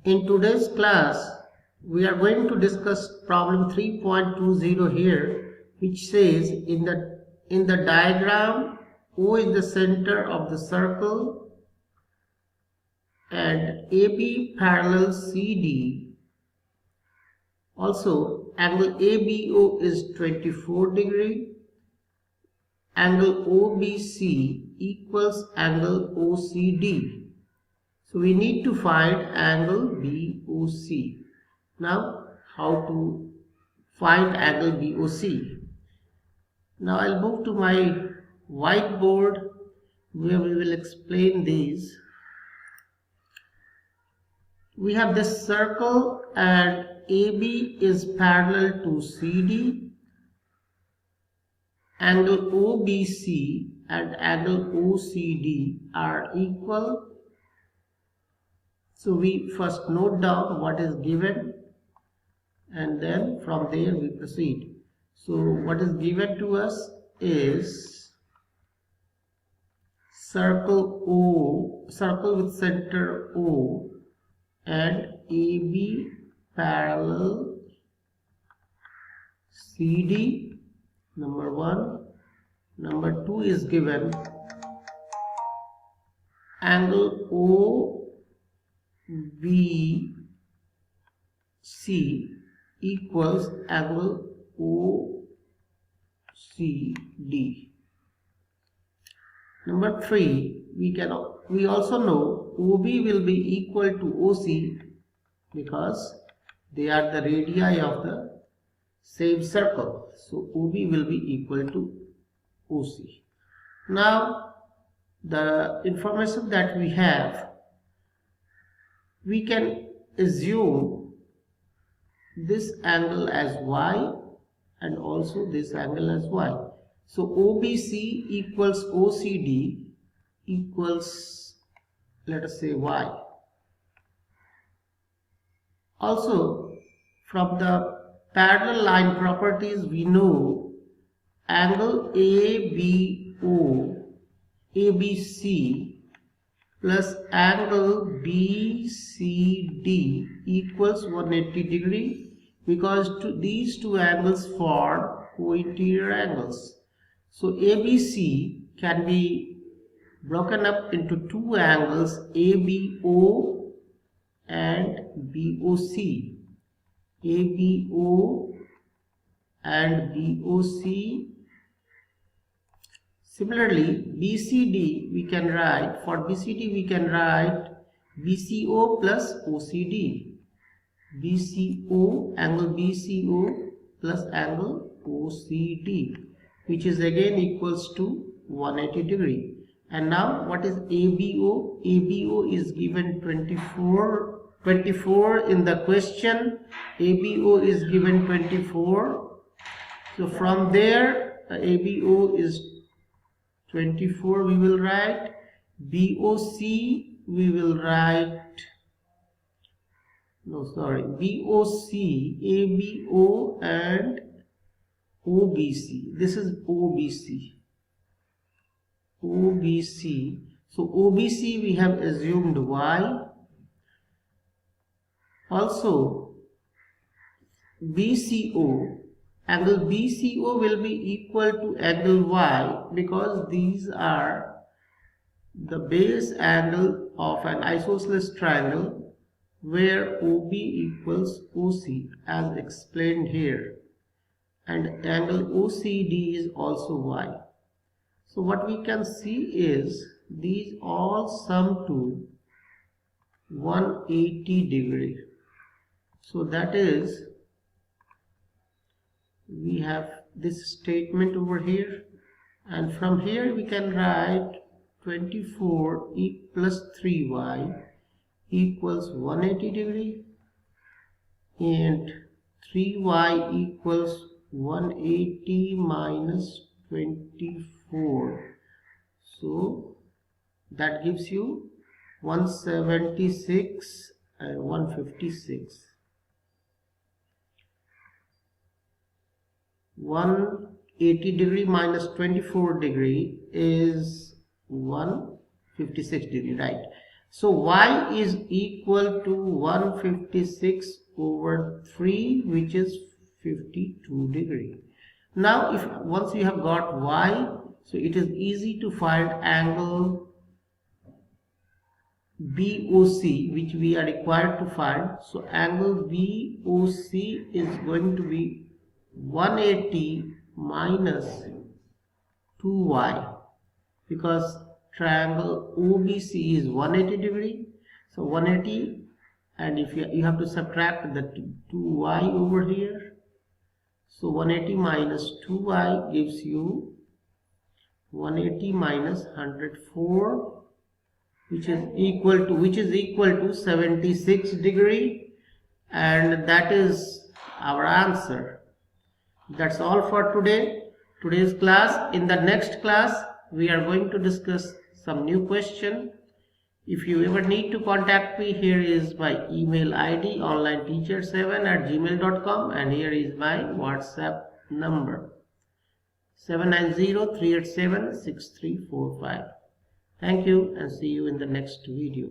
In today's class, we are going to discuss problem 3.20 here, which says in the diagram, O is the center of the circle and AB parallels CD. Also, angle ABO is 24 degree. Angle OBC equals angle OCD. So we need to find angle BOC. Now, how to find angle BOC? Now I'll move to my whiteboard where we will explain these. We have this circle and AB is parallel to CD. Angle OBC and angle OCD are equal. So we first note down what is given and then from there we proceed. So what is given to us is circle with center O and AB parallel CD, number 1. Number 2 is given angle OBC equals angle OCD. Number 3, we also know OB will be equal to OC because they are the radii of the same circle. So OB will be equal to OC. Now the information that we have, we can assume this angle as Y and also this angle as Y. So OBC equals OCD equals, let us say, Y. Also, from the parallel line properties, we know angle ABC plus angle BCD equals 180 degree because these two angles form co-interior angles. So ABC can be broken up into two angles, ABO and BOC. ABO and BOC. Similarly, BCD we can write, for BCD we can write BCO plus OCD. BCO, angle BCO plus angle OCD, which is again equals to 180 degree. And now what is ABO? ABO is given 24 in the question. ABO is given 24. So from there, ABO is 24 we will write. BOC we will write, BOC, ABO and OBC. This is OBC. OBC. So OBC we have assumed Y. Also BCO, angle BCO will be equal to angle Y because these are the base angle of an isosceles triangle where OB equals OC as explained here, and angle OCD is also Y. So what we can see is these all sum to 180 degree. So that is, we have this statement over here, and from here we can write 24 plus 3y equals 180 degree and 3y equals 180 minus 24. So that gives you 176 and 156. 180 degree minus 24 degree is 156 degree, right? So y is equal to 156 over 3, which is 52 degree. Now once you have got y, so it is easy to find angle BOC, which we are required to find. So angle BOC is going to be 180 minus 2y, because triangle OBC is 180 degree. So 180, and if you have to subtract the 2y over here. So 180 minus 2y gives you 180 minus 104, which is equal to 76 degree, and that is our answer. That's all for today's class. In the next class we are going to discuss some new question. If you ever need to contact me, here is my email ID onlineteacher7@gmail.com, and here is my WhatsApp number 790-387-6345. Thank you, and see you in the next video.